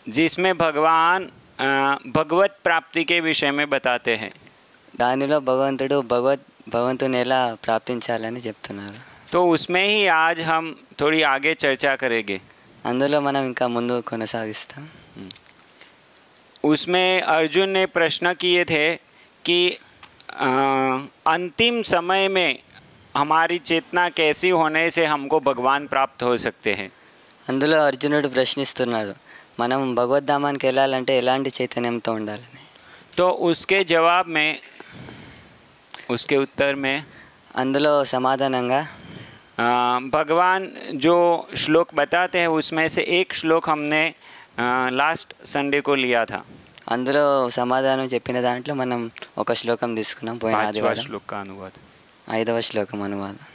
जिसमें भगवान भगवत प्राप्ति के विषय में बताते हैं। దానిలో భగవంతుని ఎలా ప్రాప్తించాలని చెప్తున్నారు. तो उसमें ही आज हम थोड़ी आगे चर्चा करेंगे. అందులో మనం ఇంకా ముందు కొనసాగిస్తాం. उसमें अर्जुन ने प्रश्न किए थे कि अंतिम समय में हमारी चेतना कैसी होने से हमको भगवान प्राप्त हो सकते हैं. అందులో అర్జునుడు ప్రశ్నిస్తున్నాడు, మనం భగవద్ధామానికి వెళ్ళాలంటే ఎలాంటి చైతన్యంతో ఉండాలని. तो उसके जवाब में, उसके उत्तर में అందులో సమాధానంగా भगवान जो श्लोक बताते हैं उसमें से एक श्लोक हमने लास्ट संडे को लिया था. అందులో సమాధానం చెప్పిన దాంట్లో మనం ఒక శ్లోకం తీసుకున్నాం పోయిన ఆదివారం. श्लोक का अनुवाद 5వ శ్లోకం అనువాదం.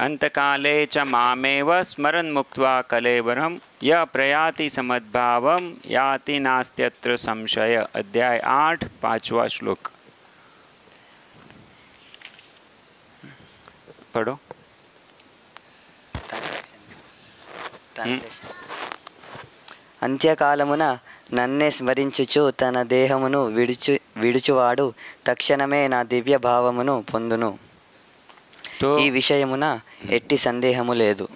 अंतकाले च मामेव स्मरन् मुक्त्वा कलेवरं य प्रयाति समद्भावं याति नास्त्यत्र संशय. अध्याय 8 5वां श्लोक पढ़ो. అంత్యకాలమున నన్నే స్మరించుచు తన దేహమును విడుచువాడు తక్షణమే నా దివ్య భావమును పొందును. ఈ విషయమున ఎట్టి సందేహము లేదు.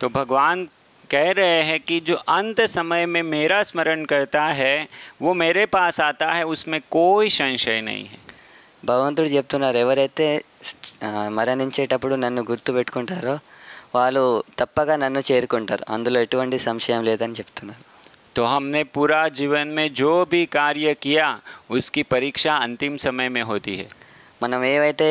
तो भगवान कह रहे हैं कि जो अंत समय में मेरा स्मरण करता है वो मेरे पास आता है, उसमें कोई संशय नहीं है. భగవంతుడు చెప్తున్నారు, ఎవరైతే మరణించేటప్పుడు నన్ను గుర్తుపెట్టుకుంటారో వాళ్ళు తప్పగా నన్ను చేరుకుంటారు, అందులో ఎటువంటి సంశయం లేదని చెప్తున్నారు. तो हमने पूरा जीवन में जो भी कार्य किया उसकी परीक्षा अंतिम समय में होती है. మనం ఏవైతే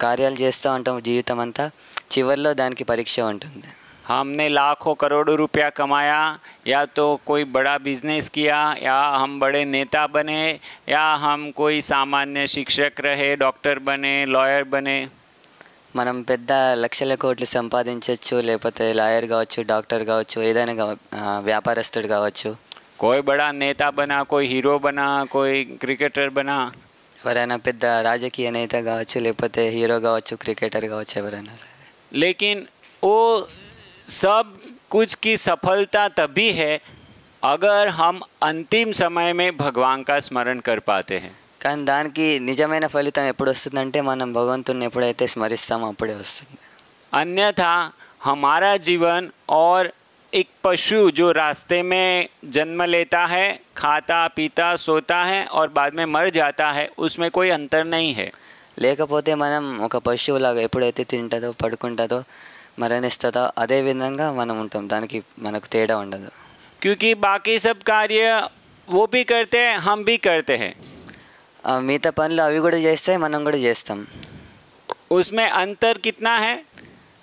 కార్యాలు చేస్తూ ఉంటాం జీవితం అంతా చివరిలో దానికి పరీక్ష ఉంటుంది. हमने लाखों करोड़ों रुपया कमाया या तो कोई बड़ा बिजनेस किया या हम बड़े नेता बने या हम कोई सामान्य शिक्षक रहे, डॉक्टर बने, लॉयर बने. మనం పెద్ద లక్షల కోట్లు సంపాదించవచ్చు, లేకపోతే లాయర్ కావచ్చు, డాక్టర్ కావచ్చు, ఏదైనా వ్యాపారస్తుడు కావచ్చు. कोई बड़ा नेता बना, कोई हीरो बना, कोई क्रिकेटर बना. ఎవరైనా పెద్ద రాజకీయ నేత కావచ్చు, లేకపోతే హీరో కావచ్చు, క్రికెటర్ కావచ్చు, ఎవరైనా. लेकिन वो सब कुछ की सफलता तभी है अगर हम अंतिम समय में भगवान का स्मरण कर पाते हैं. కానీ దానికి నిజమైన ఫలితం ఎప్పుడు వస్తుందంటే మనం భగవంతుని ఎప్పుడైతే స్మరిస్తామో అప్పుడే వస్తుంది. अन्यथा हमारा जीवन और एक पशु जो रास्ते में जन्म लेता है, खाता पीता सोता है और बाद में मर जाता है, उसमें कोई अंतर नहीं है. లేకపోతే మనం ఒక పశువులాగా ఎప్పుడైతే తింటుందో పడుకుంటుందో మరణిస్తుందో అదే విధంగా మనం ఉంటాం, దానికి మనకు తేడా ఉండదు. क्योंकि बाकी सब कार्य वो भी करते हैं, हम भी करते हैं. మిగతా పనులు అవి కూడా చేస్తాయి, మనం కూడా చేస్తాం. उसमें अंतर कितना है?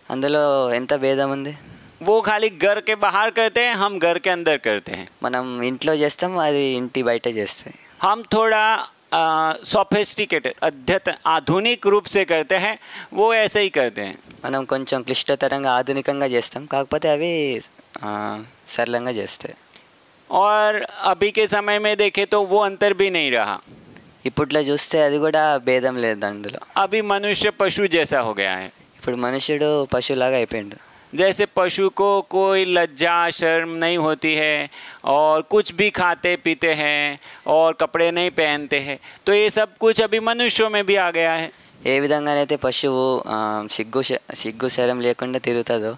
అందులో ఎంత భేదం ఉంది. वो खाली घर के बाहर करते हैं, हम घर के अंदर करते हैं. మనం ఇంట్లో చేస్తాం, అది ఇంటి బయట చేస్తాయి. हम थोड़ा सोफिस्टिकेटेड अद्यतन आधुनिक रूप से करते हैं, वो ऐसे ही करते हैं. మనం కొంచెం క్లిష్టతరంగా ఆధునికంగా చేస్తాం, కాకపోతే అవి సరళంగా చేస్తాయి. और अभी के समय में देखें तो वो अंतर भी नहीं रहा. ఇప్పట్లో చూస్తే అది కూడా భేదం లేదు అందులో. अभी मनुष्य पशु जैसा हो गया है. ఇప్పుడు మనుషుడు పశువులాగా అయిపోయిండు. जैसे पशु को कोई लज्जा शर्म नहीं होती है और कुछ भी खाते पीते हैं और कपड़े नहीं पहनते हैं, तो ये सब कुछ अभी मनुष्यों में भी आ गया है. ఏ విధంగానైతే పశువు సిగ్గు శరం లేకుండా తిరుగుతుందో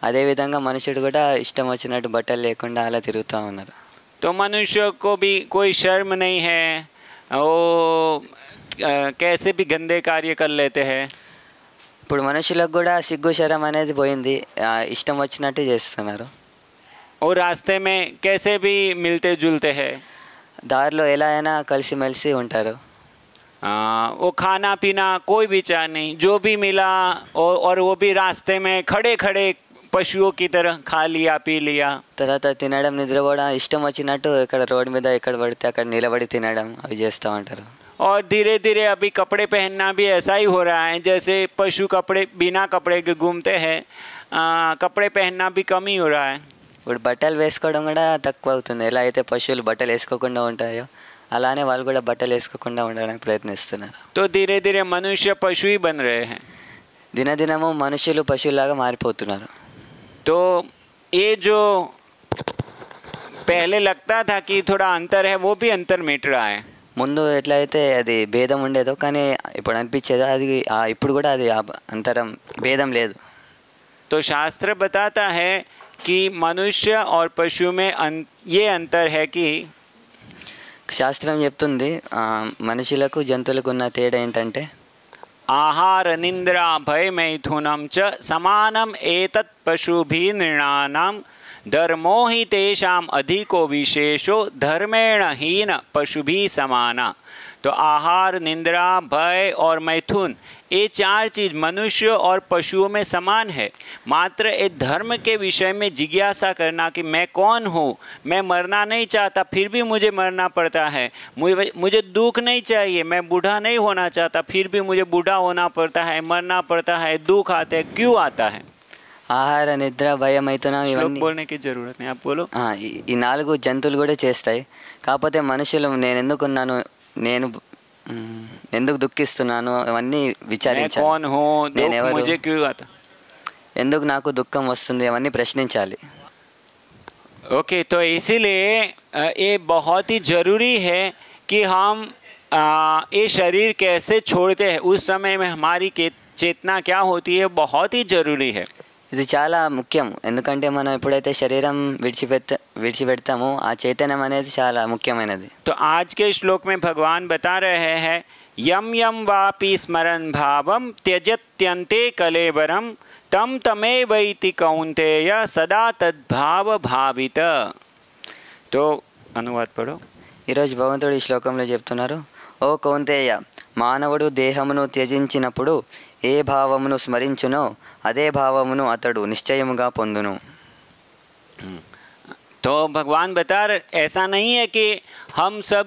అదేవిధంగా మనుషుడు కూడా ఇష్టం వచ్చినట్టు బట్టలు లేకుండా అలా తిరుగుతూ ఉన్నారు. तो मनुष्य को भी कोई शर्म नहीं है, वो कैसे भी गंदे कार्य कर लेते हैं. ఇప్పుడు మనుషులకు కూడా సిగ్గు శరం అనేది పోయింది, ఇష్టం వచ్చినట్టు చేస్తున్నారు. और रास्ते में कैसे भी मिलते जुलते हैं. దారిలో ఎలా అయినా కలిసిమెలిసి ఉంటారు. वो खाना पीना कोई विचार नहीं, जो भी मिला और वो भी रास्ते में खड़े खड़े पशुओं की तरह खा लिया पी लिया. తర్వాత తినడం నిద్రపోవడం ఇష్టం వచ్చినట్టు ఇక్కడ రోడ్డు మీద ఎక్కడ పడితే అక్కడ నిలబడి తినడం అవి చేస్తూ ఉంటారు. और धीरे धीरे अभी कपड़े पहनना भी ऐसा ही हो रहा है, जैसे पशु कपड़े बिना कपड़े के घूमते हैं, कपड़े पहनना भी कम ही हो रहा है. ఇప్పుడు బట్టలు వేసుకోవడం కూడా తక్కువ అవుతుంది. ఎలా అయితే పశువులు బట్టలు వేసుకోకుండా ఉంటాయో అలానే వాళ్ళు కూడా బట్టలు వేసుకోకుండా ఉండడానికి ప్రయత్నిస్తున్నారు. तो धीरे धीरे मनुष्य पशु ही बन रहे हैं. దినదినము మనుషులు పశువులాగా మారిపోతున్నారు. तो ये जो पहले लगता था कि थोड़ा अंतर है, वो भी अंतर मिट रहा है। ముందు ఎట్లా అయితే అది భేదం ఉండేదో కానీ ఇప్పుడు అనిపించేదో అది ఇప్పుడు కూడా అది అంతరం భేదం లేదు. तो शास्त्र बताता है कि मनुष्य और पशु में ये अंतर है कि శాస్త్రం చెప్తుంది మనుషులకు జంతువులకు ఉన్న తేడా ఏంటంటే आहार निंद्रा भय मैथुनम च समानम एतत् पशुभिः नृणानां धर्मो हि तेषाम् अधिको विशेषो धर्मेण हीन पशुभिः समाना। तो आहार निंद्रा भय और मैथुन ये चार चीज़ मनुष्य और पशुओं में समान है। मात्र एक धर्म के विषय में जिज्ञासा करना कि मैं कौन हूँ, मैं मरना नहीं चाहता फिर भी मुझे मरना पड़ता है, मुझे दुख नहीं चाहिए, मैं बूढ़ा नहीं होना चाहता फिर भी मुझे बूढ़ा होना पड़ता है, मरना पड़ता है, दुख आते हैं, क्यों आता है? ఆహార నిద్ర భయం మైథునం ఇవన్నీ बोलने की जरूरत नहीं, आप बोलो। ఈ 4 జంతువులు కూడా చేస్తాయి. కాకపోతే మనుషులు నేను ఎందుకున్నాను, నేను ఎందుకు దుఃఖిస్తున్నాను అవన్నీ విచారించాలి. कौन हूँ, मुझे क्यों आता, ఎందుకు నాకు దుఃఖం వస్తుంది అవన్నీ ప్రశ్నించాలి. ओके तो इसीलिए ये बहुत ही ज़रूरी है कि हम ये शरीर कैसे छोड़ते हैं, उस समय में हमारी चेतना क्या होती है, बहुत ही ज़रूरी है. ఇది చాలా ముఖ్యం. ఎందుకంటే మనం ఎప్పుడైతే శరీరం విడిచిపెడతామో ఆ చైతన్యం అనేది చాలా ముఖ్యమైనది. तो आज के श्लोक में भगवान बता रहे हैं यम यम वापि स्मरन् भावम त्यजत्यन्ते कलेवरम तम तमेवैति कौन्तेय सदा तद्भाव भावित. तो अनुवाद पढ़ो. ఈరోజు భగవంతుడు ఈ శ్లోకంలో చెప్తున్నారు, ఓ కౌంతేయ, మానవుడు దేహమును త్యజించినప్పుడు ఏ భావమును స్మరించునో అదే భావమును అతడు నిశ్చయముగా పొందును. तो भगवान बता रहे ऐसा नहीं है कि हम सब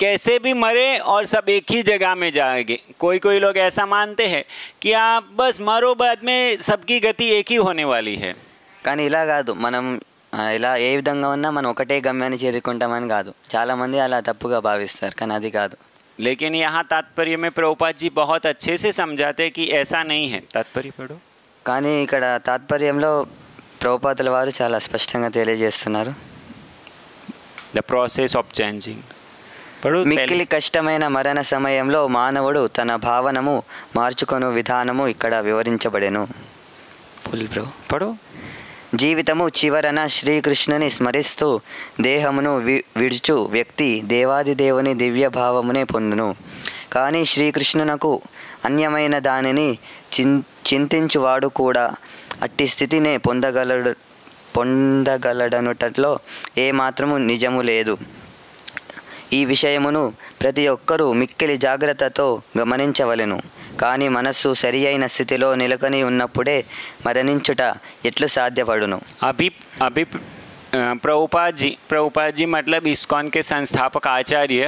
कैसे भी मरे और सब एक ही जगह में जाएंगे. कोई लोग ऐसा मानते हैं कि आप बस मरो, बाद में सबकी गति एक ही होने वाली है. కానీ ఇలా కాదు, మనం ఇలా ఏ విధంగా ఉన్నా మనం ఒకటే గమ్యాన్ని చేరుకుంటామని కాదు. చాలామంది అలా తప్పుగా భావిస్తారు, కానీ అది కాదు. लेकिन यहाँ तात्पर्य में प्रभुपाद जी बहुत अच्छे से समझाते कि ऐसा नहीं है. तात्पर्य पढ़ो. కానీ ఇక్కడ తాత్పర్యంలో ప్రభుపాదుల వారు చాలా స్పష్టంగా తెలియజేస్తున్నారు. The process of changing. మిక్కిలి కష్టమైన మరణ సమయంలో మానవుడు తన భావనము మార్చుకొను విధానము ఇక్కడ వివరించబడెను. Full bro పడో. జీవితము చివరన శ్రీకృష్ణుని స్మరిస్తూ దేహమును విడుచు వ్యక్తి దేవాది దేవుని దివ్య భావమునే పొందును. కానీ శ్రీకృష్ణునకు అన్యమైన దానిని చింతించువాడు కూడా అట్టి స్థితినే పొందగలడనుటలో ఏమాత్రము నిజము లేదు. ఈ విషయమును ప్రతి ఒక్కరూ మిక్కిలి జాగ్రత్తతో గమనించవలెను. కానీ మనస్సు సరి అయిన స్థితిలో నెలకొని ఉన్నప్పుడే మరణించుట ఎట్లు సాధ్యపడును. अभी प्रभुपाद जी मतलब इस्कॉन के संस्थापक आचार्य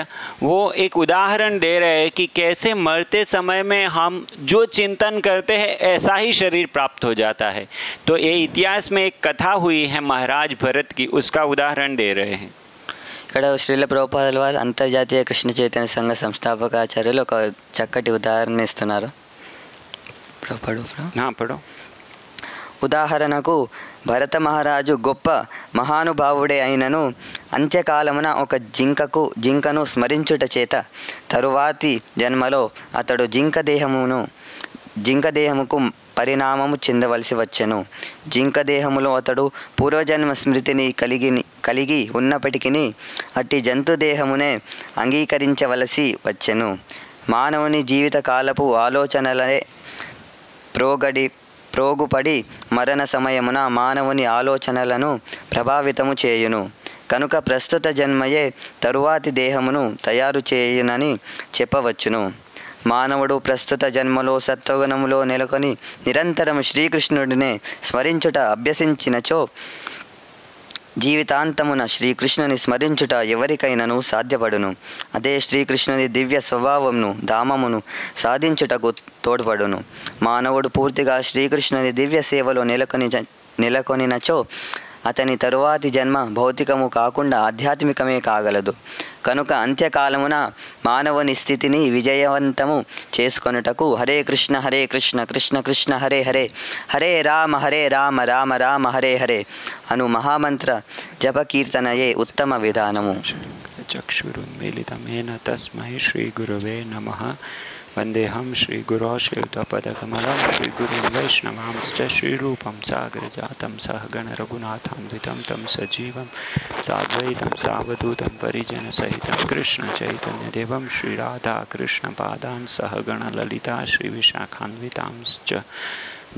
वो एक उदाहरण दे रहे हैं कि कैसे मरते समय में हम जो चिंतन करते हैं ऐसा ही शरीर प्राप्त हो जाता है. तो ये इतिहास में एक कथा हुई है महाराज भरत की, उसका उदाहरण दे रहे हैं. ఇక్కడ శ్రీల ప్రభుపాదుల వారు అంతర్జాతీయ కృష్ణ చైతన్య సంఘ సంస్థాపక ఆచార్యులు ఒక చక్కటి ఉదాహరణ ఇస్తున్నారు. ఉదాహరణకు భరత మహారాజు గొప్ప మహానుభావుడే అయినను అంత్యకాలమున ఒక జింకను స్మరించుట చేత తరువాతి జన్మలో అతడు జింకదేహముకు పరిణామము చెందవలసి వచ్చెను. జింకదేహములో అతడు పూర్వజన్మ స్మృతిని కలిగి ఉన్నప్పటికీ అట్టి జంతుదేహమునే అంగీకరించవలసి వచ్చెను. మానవుని జీవితకాలపు ఆలోచనలే ప్రోగుపడి మరణ సమయమున మానవుని ఆలోచనలను ప్రభావితము చేయును. కనుక ప్రస్తుత జన్మయే తరువాతి దేహమును తయారు చేయునని చెప్పవచ్చును. మానవుడు ప్రస్తుత జన్మలో సత్వగుణములో నెలకొని నిరంతరం శ్రీకృష్ణుడినే స్మరించుట అభ్యసించినచో జీవితాంతమున శ్రీకృష్ణుని స్మరించుట ఎవరికైనాను సాధ్యపడును. అదే శ్రీకృష్ణుని దివ్య స్వభావమును ధామమును సాధించుటకు తోడ్పడును. మానవుడు పూర్తిగా శ్రీకృష్ణుని దివ్య సేవలో నెలకొనినచో అతని తరువాతి జన్మ భౌతికము కాకుండా ఆధ్యాత్మికమే కాగలదు. కనుక అంత్యకాలమున మానవుని స్థితిని విజయవంతము చేసుకొనుటకు హరే కృష్ణ కృష్ణ కృష్ణ హరే హరే హరే రామ రామ రామ హరే హరే అను మహామంత్ర జపకీర్తనయే ఉత్తమ విధానము. चक्षुरुन्मीलितमेन तस्मै श्रीगुरवे नमः. वन्देऽहं श्रीगुरो श्रीयुतपदकमलं श्रीगुरुं वैष्णवांश्च श्रीरूपं सागरजातं सहगणरघुनाथान्वितं तं सजीवं साद्वैतं सावधूतं परिजनसहितं कृष्णचैतन्यदेवं श्रीराधाकृष्णपादान् सहगणललिता श्रीविशाखान्वितांश्च.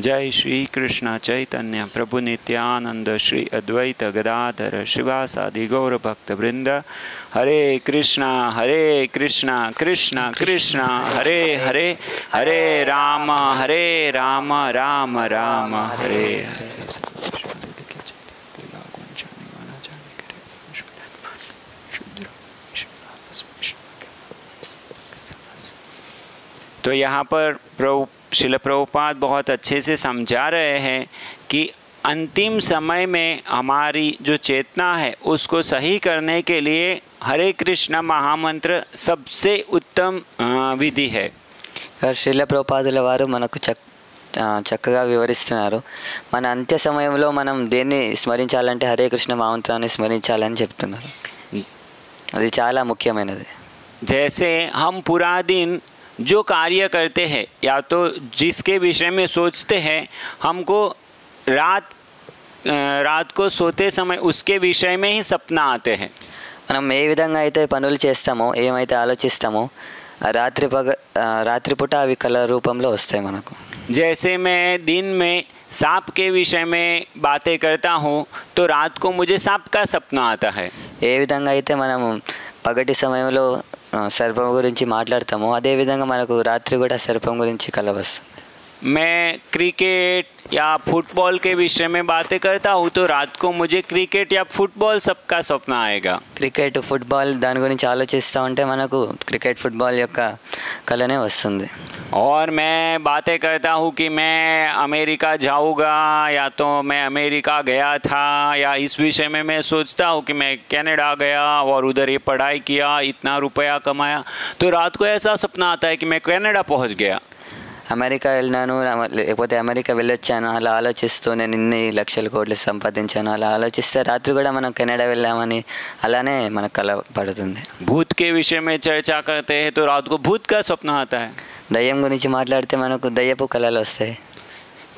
जय श्री कृष्ण चैतन्य प्रभु नित्यानंद श्री अद्वैत गदाधर शिवासादि गौर भक्त वृंद. हरे कृष्णा कृष्णा कृष्णा हरे हरे, हरे राम राम राम हरे हरे. तो यहाँ पर श्रील प्रभुपाद बहुत अच्छे से समझा रहे हैं कि अंतिम समय में हमारी जो चेतना है उसको सही करने के लिए हरे कृष्ण महामंत्र सबसे उत्तम विधि है. శ్రీల ప్రభుపాదుల వారు మనకు చక్కగా వివరిస్తున్నారు. మన అంత్య సమయంలో మనం దేన్ని స్మరించాలంటే హరే కృష్ణ మహామంత్రాన్ని స్మరించాలని చెప్తున్నారు. అది చాలా ముఖ్యమైనది. जैसे हम पूरा दिन जो कार्य करते हैं या तो जिसके विषय में सोचते हैं, हमको रात को सोते समय उसके विषय में ही सपना आते हैं. మనం ఏ విధంగా అయితే పనులు చేస్తామో, ఏమైతే ఆలోచిస్తామో రాత్రిపూట అవి కళ రూపంలో వస్తాయి మనకు. जैसे मैं दिन में सांप के विषय में बातें करता हूँ तो रात को मुझे सांप का सपना आता है. ఏ విధంగా అయితే మనము పగటి సమయంలో సర్పం గురించి మాట్లాడతామో అదేవిధంగా మనకు రాత్రి కూడా సర్పం గురించి కల వస్తుంది. मैं क्रिकेट या फुटबॉल के विषय में बातें करता हूँ तो रात को मुझे क्रिकेट या फुटबॉल सबका सपना आएगा. క్రికెట్ ఫుట్బాల్ దాని గురించి ఆలోచిస్తూ ఉంటే మనకు క్రికెట్ ఫుట్బాల్ యొక్క కళనే వస్తుంది. और मैं बातें करता हूँ कि मैं अमेरिका जाऊँगा या तो मैं अमेरिका गया था, या इस विषय में मैं सोचता हूँ कि मैं कनाडा गया और उधर ये पढ़ाई किया, इतना रुपया कमाया, तो रात को ऐसा सपना आता है कि मैं कनाडा पहुँच गया. అమెరికా వెళ్ళినాను లేకపోతే అమెరికా వెళ్ళొచ్చాను అలా ఆలోచిస్తూ నేను ఇన్ని లక్షల కోట్లు సంపాదించాను అలా ఆలోచిస్తే రాత్రి కూడా మనం కెనడా వెళ్ళామని అలానే మనకు కల పడుతుంది. भूत के विषय में चर्चा करते हैं तो रात को भूत का सपना आता है. దయ్యం గురించి మాట్లాడితే మనకు దయ్యపు కళలు వస్తాయి.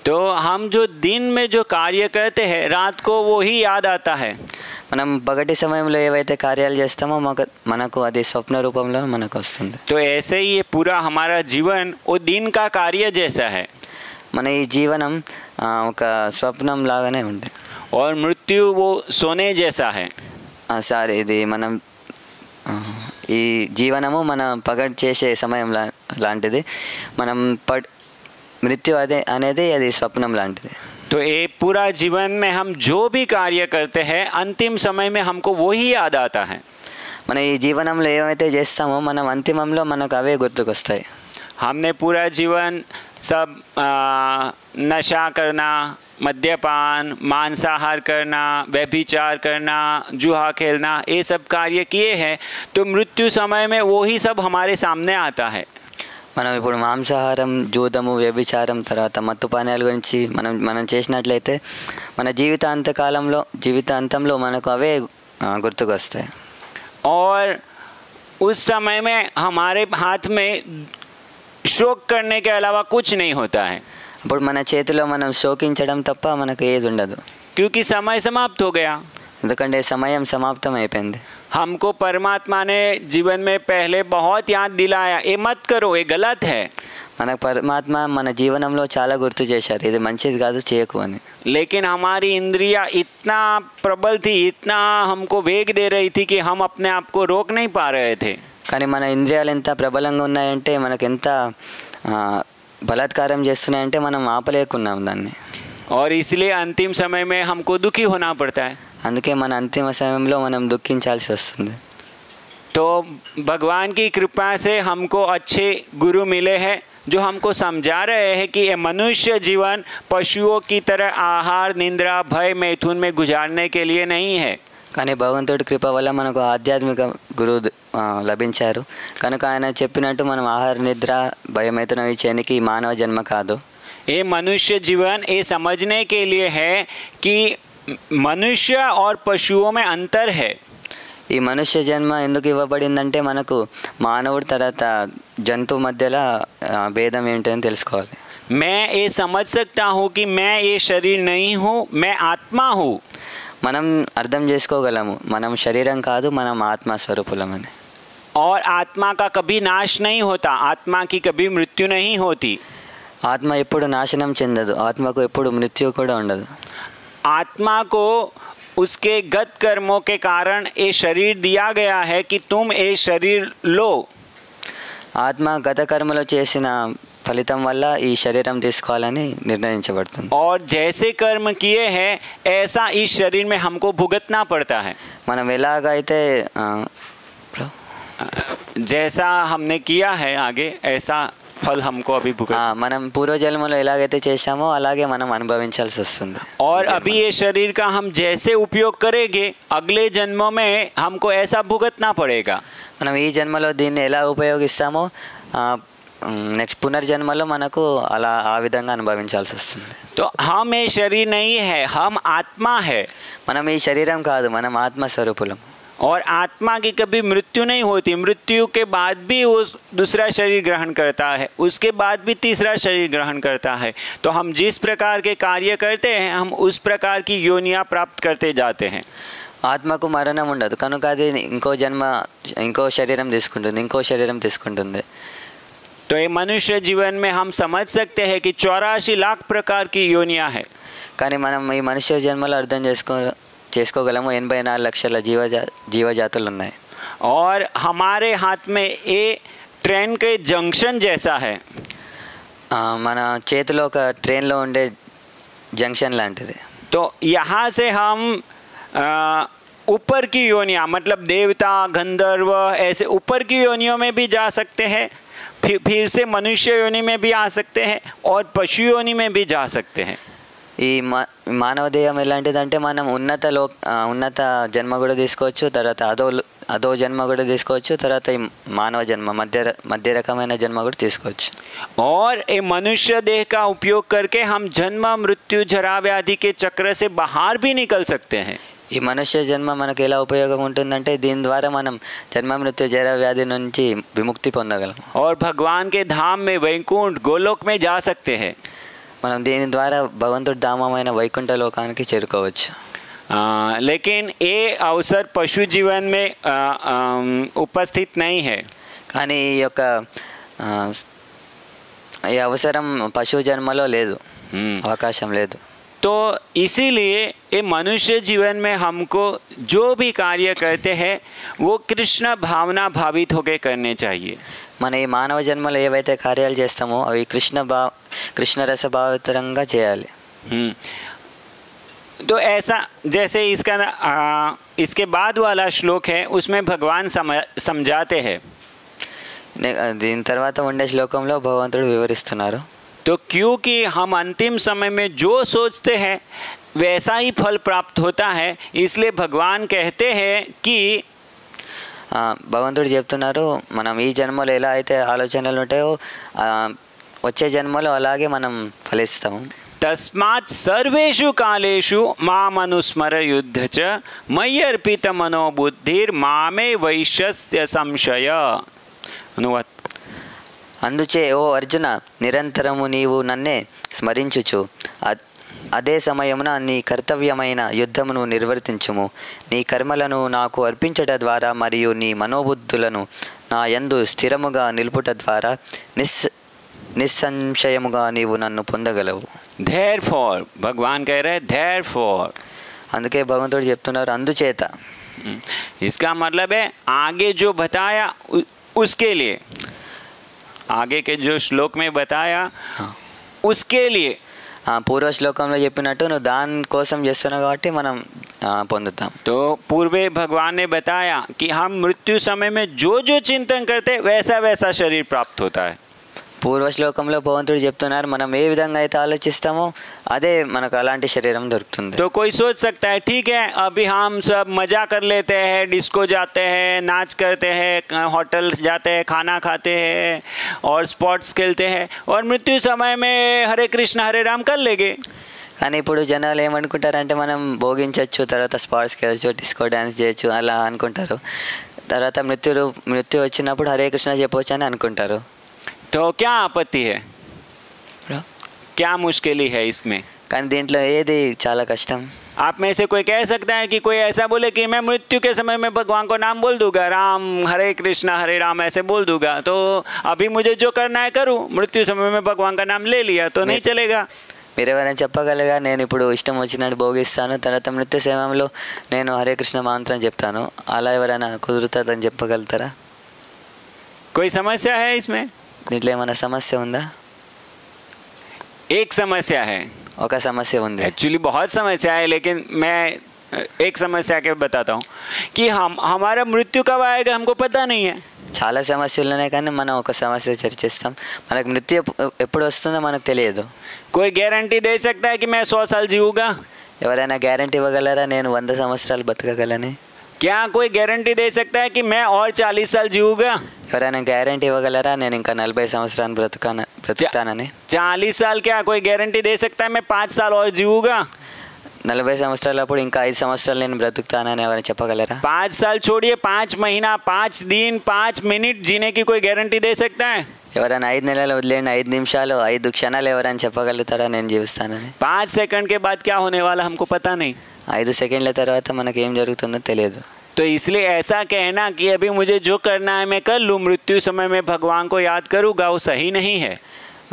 तो हम जो दिन में जो कार्य करते हैं रात को वो ही याद आता है. మనం పగటి సమయంలో ఏవైతే కార్యాలు చేస్తామో మనకు అది స్వప్న రూపంలో మనకు వస్తుంది. तो ऐसे ही ये पूरा हमारा जीवन वो दिन का कार्य जैसा है. మన ఈ జీవనం ఒక స్వప్నం లాగానే ఉంది. और मृत्यु वो सोने जैसा है. సారీ ఇది మనం ఈ జీవనము మనం పగటి చేసే సమయం లాంటిది, మనం మృత్యు అనేది అది స్వప్నం లాంటిది. तो ये पूरा जीवन में हम जो भी कार्य करते हैं अंतिम समय में हमको वो ही याद आता है. మన ఈ జీవనంలో ఏమైతే చేస్తామో మనం అంతిమంలో మనకు అవే గుర్తుకొస్తాయి. हमने पूरा जीवन सब नशा करना, मद्यपान, मांसाहार करना, व्यभिचार करना, जुआ खेलना, ये सब कार्य किए हैं तो मृत्यु समय में वो ही सब हमारे सामने आता है. మనం ఇప్పుడు మాంసాహారం, జూదము, వ్యభిచారం, తర్వాత మత్తుపానీయాల గురించి మనం చేసినట్లయితే మన జీవితాంతంలో మనకు అవే గుర్తుకొస్తాయి. और उस समय में हमारे हाथ में शोक करने के अलावा कुछ नहीं होता है. ఇప్పుడు మన చేతిలో మనం శోకించడం తప్ప మనకు ఏది ఉండదు. क्योंकि समय समाप्त हो गया. ఎందుకంటే సమయం సమాప్తం అయిపోయింది. हमको परमात्मा ने जीवन में पहले बहुत याद दिलाया, ये मत करो, ये गलत है. మనకు పరమాత్మ మన జీవనంలో చాలా గుర్తు చేశారు, ఇది మంచిది కాదు చేయకు అని. लेकिन हमारी इंद्रियां इतना प्रबल थी, इतना हमको वेग दे रही थी कि हम अपने आप को रोक नहीं पा रहे थे. కానీ మన ఇంద్రియాలు ఎంత ప్రబలంగా ఉన్నాయంటే మనకు ఎంత బలాత్కారం చేస్తున్నాయంటే మనం ఆపలేకున్నాం దాన్ని. और इसलिए अंतिम समय में हमको दुखी होना पड़ता है. అందుకే మన అంతిమ సమయంలో మనం దుఃఖించాల్సి వస్తుంది. तो भगवान की कृपा से हमको अच्छे गुरु मिले हैं जो हमको समझा रहे हैं कि ये मनुष्य जीवन पशुओं की तरह आहार, निंद्रा, भय, मैथुन में गुजारने के लिए नहीं है. కానీ భగవంతుడి కృప వల్ల మనకు ఆధ్యాత్మిక గురువు లభించారు కనుక ఆయన చెప్పినట్టు మనం ఆహార, నిద్ర, భయమైతునం ఇచ్చేందుకు ఈ మానవ జన్మ కాదు. ये मनुष्य जीवन ये समझने के लिए है कि मनुष्य और पशुओं में अंतर है। ఈ మనుష్య జన్మ ఎందుకు ఇవ్వబడిందంటే మనకు మానవుడి తర్వాత జంతువు మధ్యలో భేదం ఏంటని తెలుసుకోవాలి. मैं ये समझ सकता हूँ कि मैं ये शरीर नहीं हूँ, मैं आत्मा हूँ. మనం అర్థం చేసుకోగలము మనం శరీరం కాదు మనం ఆత్మ స్వరూపులమని. और आत्मा का कभी नाश नहीं होता, आत्मा की कभी मृत्यु नहीं होती. ఆత్మ ఎప్పుడు నాశనం చెందదు, ఆత్మకు ఎప్పుడు మృత్యు కూడా ఉండదు. आत्मा को उसके गत कर्मों के कारण ये शरीर दिया गया है कि तुम ये शरीर लो. ఆత్మ గత కర్మలో చేసిన ఫలితం వల్ల ఈ శరీరం తీసుకోవాలని నిర్ణయించబడుతుంది. और जैसे कर्म किए हैं ऐसा इस शरीर में हमको भुगतना पड़ता है. మనం ఎలాగైతే जैसा हमने किया है आगे ऐसा फल हमको अभी भुगत. మనం పూర్వజన్మలో ఎలాగైతే చేశామో అలాగే మనం అనుభవించాల్సి వస్తుంది. और अभी ये शरीर का हम जैसे उपयोग करेंगे अगले जन्मों में हमको ऐसा भुगतना पड़ेगा. మనం ఈ జన్మలో దీన్ని ఎలా ఉపయోగిస్తామో నెక్స్ట్ పునర్జన్మలో మనకు అలా ఆ విధంగా అనుభవించాల్సి వస్తుంది. तो हम ये शरीर नहीं है, हम आत्मा है. మనం ఈ శరీరం కాదు మనం ఆత్మ స్వరూపులం. और आत्मा की कभी मृत्यु नहीं होती, मृत्यु के बाद भी वो दूसरा शरीर ग्रहण करता है, उसके बाद भी तीसरा शरीर ग्रहण करता है. तो हम जिस प्रकार के कार्य करते हैं हम उस प्रकार की योनियाँ प्राप्त करते जाते हैं. ఆత్మకు మరణం ఉండదు కనుక అది ఇంకో జన్మ ఇంకో శరీరం తీసుకుంటుంది ఇంకో శరీరం తీసుకుంటుంది. तो ये मनुष्य जीवन में हम समझ सकते हैं कि 84 लाख प्रकार की योनियाँ है. కానీ మనం ఈ మనుష్య జన్మలో అర్థం చేసుకోగలము 84 లక్షల జీవజాతులు ఉన్నాయి. और हमारे हाथ में ये ट्रेन के जंक्शन जैसा है. మన చేతిలో ఒక ట్రైన్లో ఉండే జంక్షన్ లాంటిది. तो यहाँ से हम ऊपर की योनियाँ मतलब देवता गंधर्व ऐसे ऊपर की योनियों में भी जा सकते हैं, फिर से मनुष्य योनि में भी आ सकते हैं और पशु योनि में भी जा सकते हैं. ఈ మానవ దేహం ఎలాంటిదంటే మనం ఉన్నత జన్మ కూడా తీసుకోవచ్చు, తర్వాత అదో జన్మ కూడా తీసుకోవచ్చు, తర్వాత ఈ మానవ జన్మ మధ్య రకమైన జన్మ కూడా తీసుకోవచ్చు. और ये मनुष्य देह का उपयोग करके हम जन्म मृत्यु जरा व्याधि के चक्र से बाहर भी निकल सकते हैं. ఈ మనుష్య జన్మ మనకు ఎలా ఉపయోగం ఉంటుందంటే దీని ద్వారా మనం జన్మ మృత్యు జర వ్యాధి నుంచి విముక్తి పొందగలం. और भगवान के धाम में वैकुंठ गोलोक में जा सकते हैं. మనం దీని ద్వారా భగవంతుడి ధామమైన వైకుంఠ లోకానికి చేరుకోవచ్చు. लेकिन ये अवसर पशु जीवन में उपस्थित नहीं है. కానీ ఈ అవసరం పశు జన్మలో లేదు, అవకాశం లేదు. तो इसीलिए ये मनुष्य जीवन में हमको जो भी कार्य करते हैं वो कृष्ण भावना भावित होकर करने चाहिए. మన ఈ మానవ జన్మలో ఏవైతే కార్యాలు చేస్తామో అవి కృష్ణ రస భావితంగా చేయాలి. तो ऐसा जैसे इसके बाद वाला श्लोक है उसमें भगवान समझाते हैं. దీని తర్వాత ఉండే శ్లోకంలో భగవంతుడు వివరిస్తున్నారు. तो क्योंकि हम अंतिम समय में जो सोचते हैं वैसा ही फल प्राप्त होता है, इसलिए भगवान कहते हैं कि భగవంతుడు చెప్తున్నారు మనం ఈ జన్మలో ఎలా అయితే ఆలోచనలు ఉంటాయో వచ్చే జన్మలో అలాగే మనం ఫలిస్తాము. तस्मात् सर्वेषु कालेषु मामनुस्मर युद्ध च मय्यर्पित मनोबुद्धिर मामे वैश्यस्य संशय. अनुवाद. అందుచే ఓ అర్జున నిరంతరము నీవు నన్నే స్మరించుచు అదే సమయమున నీ కర్తవ్యమైన యుద్ధమును నిర్వర్తించుము. నీ కర్మలను నాకు అర్పించట ద్వారా మరియు నీ మనోబుద్ధులను నా యందు స్థిరముగా నిలుపుట ద్వారా నిస్సంశయముగా నీవు నన్ను పొందగలవు. Therefore भगवान कह रहे हैं therefore. అందుకే భగవంతుడు చెప్తున్నారు అందుచేత. इसका मतलब है आगे जो बताया उसके लिए, आगे के जो श्लोक में बताया उसके लिए. పూర్వ శ్లోకంలో చెప్పినట్టు నువ్వు దాని కోసం చేస్తున్నావు కాబట్టి మనం పొందుతాం. तो पूर्वे भगवान ने बताया कि हम मृत्यु समय में जो जो चिंतन करते वैसा वैसा शरीर प्राप्त होता है. పూర్వ శ్లోకంలో భగవంతుడు చెప్తున్నారు మనం ఏ విధంగా అయితే ఆలోచిస్తామో అదే మనకు అలాంటి శరీరం దొరుకుతుంది. तो कोई सोच सकता है ठीक है अभी हम सब मज़ा कर लेते हैं, डिस्को जाते हैं, नाच करते हैं, होटल जाते हैं, खाना खाते हैं और स्पोर्ट्स खेलते हैं और मृत्यु समय में हरे कृष्ण हरे राम कर लेंगे. కానీ ఇప్పుడు జనాలు ఏమనుకుంటారంటే మనం భోగించవచ్చు, తర్వాత స్పాట్స్కి వెళ్ళచ్చు, డిస్కో డ్యాన్స్ చేయొచ్చు అలా అనుకుంటారు. తర్వాత మృత్యు వచ్చినప్పుడు హరే కృష్ణ చెప్పవచ్చు అని అనుకుంటారు. तो क्या आपत्ति है, क्या मुश्किल है इसमें? కానీ దీంట్లో ఏది చాలా కష్టం? आप में से कोई कह सकता है कि कोई ऐसा बोले कि मैं मृत्यु के समय में भगवान को नाम बोल दूंगा, राम हरे कृष्णा हरे राम ऐसे बोल दूंगा, तो अभी मुझे जो करना है करूं, मृत्यु समय में भगवान का नाम ले लिया तो नहीं चलेगा? మీరు ఎవరైనా చెప్పగలగా నేను ఇప్పుడు ఇష్టం వచ్చినట్టు భోగిస్తాను, తర్వాత మృత్యు సమయంలో నేను హరే కృష్ణ మంత్రం చెప్తాను, అలా ఎవరైనా కుదురుతుందని చెప్పగలుగుతారా? कोई समस्या है इसमें? దీంట్లో ఏమైనా సమస్య ఉందా? एक समस्या है, ఒక సమస్య ఉంది. एक्चुअली बहुत समस्या है, लेकिन मैं एक समस्या के बताता हूँ कि हमारा मृत्यु कब आएगा हमको पता नहीं है. చాలా సమస్యలు ఉన్నాయి కానీ మనం ఒక సమస్య చర్చిస్తాం, మనకు మృత్యు ఎప్పుడు వస్తుందో మనకు తెలియదు. कोई गारंटी दे सकता है कि मैं 100 साल जीऊँगा? ఎవరైనా గ్యారంటీ ఇవ్వగలరా నేను 100 సంవత్సరాలు బతకగలని? क्या कोई गारंटी दे सकता है कि मैं और 40 साल जीऊँगा? ఎవరైనా గ్యారంటీ ఇవ్వగలరా నేను ఇంకా 40 సంవత్సరాలు బ్రతుకుతానని? 40 साल क्या कोई गारंटी दे सकता है मैं 5 साल और जीऊँगा? 40 సంవత్సరాలప్పుడు ఇంకా 5 సంవత్సరాలు నేను బ్రతుకుతానని ఎవరైనా చెప్పగలరా? 5 साल छोड़िए, 5 महीना, 5 दिन, 5 मिनट जीने की कोई गारंटी दे सकता है? ఎవరైనా 5 నెలలు వదిలేండి, 5 నిమిషాలు, 5 క్షణాలు ఎవరైనా చెప్పగలుగుతారా నేను జీవిస్తానని? 5 सेकंड के बाद क्या होने वाला हमको पता नहीं. 5 సెకండ్ల తర్వాత మనకి ఏం జరుగుతుందో తెలియదు. तो इसलिए ऐसा कहना कि अभी मुझे जो करना है मैं कर लूँ, मृत्यु समय में भगवान को याद करूँगा, वो सही नहीं है.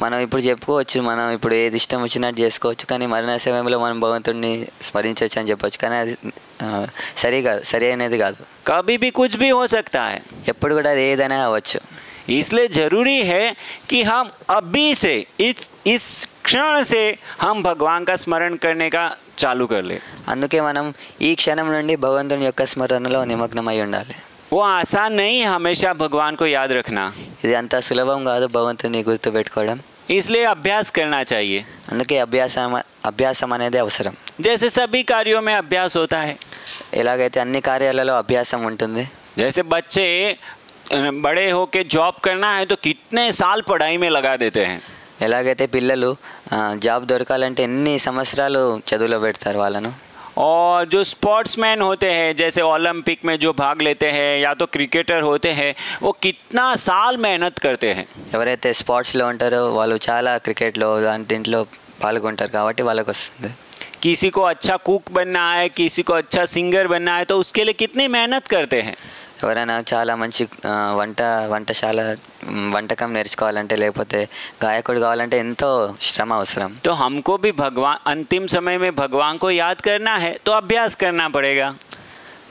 మనం ఇప్పుడు చెప్పుకోవచ్చు, మనం ఇప్పుడు ఏది ఇష్టం వచ్చినట్టు చేసుకోవచ్చు, కానీ మరణ సమయంలో మనం భగవంతుడిని స్మరించవచ్చు అని చెప్పొచ్చు, కానీ అది సరి అనేది కాదు. कभी भी कुछ भी हो सकता है, ఎప్పుడు కూడా అది ఏదైనా అవ్వచ్చు. इसलिए ज़रूरी है कि हम अभी से इस क्षण से हम भगवान का स्मरण करने का चालू कर ले. అందుకే మనం ఈ క్షణం నుండి భగవంతుని యొక్క స్మరణలో నిమగ్నమై ఉండాలి. वो आसान नहीं है हमेशा भगवान को याद रखना, ఇది అంత సులభం కాదు భగవంతుని గుర్తుపెట్టుకోవడం. इसलिए अभ्यास करना चाहिए. అందుకే అభ్యాసం అనేది అవసరం. जैसे सभी कार्यों में अभ्यास होता है, ఎలాగైతే అన్ని కార్యాలలో అభ్యాసం ఉంటుంది. जैसे बच्चे बड़े होके जॉब करना है तो कितने साल पढ़ाई में लगा देते हैं. ఎలాగైతే పిల్లలు జాబ్ దొరకాలంటే ఎన్ని సంవత్సరాలు చదువులో పెడతారు వాళ్ళను. और जो स्पोर्ट्समैन होते हैं, जैसे ओलंपिक में जो भाग लेते हैं या तो क्रिकेटर होते हैं, वो कितना साल मेहनत करते हैं. ఎవరైతే స్పోర్ట్స్లో ఉంటారో వాళ్ళు చాలా క్రికెట్లో దీంట్లో పాల్గొంటారు కాబట్టి వాళ్ళకి వస్తుంది. किसी को अच्छा कुक बनना है, किसी को अच्छा सिंगर बनना है, तो उसके लिए कितनी मेहनत करते हैं. ఎవరైనా చాలా మంచి వంటకం నేర్చుకోవాలంటే లేకపోతే గాయకుడు కావాలంటే ఎంతో శ్రమ అవసరం. तो हमको भी भगवान अंतिम समय में भगवान को याद करना है तो अभ्यास करना पड़ेगा.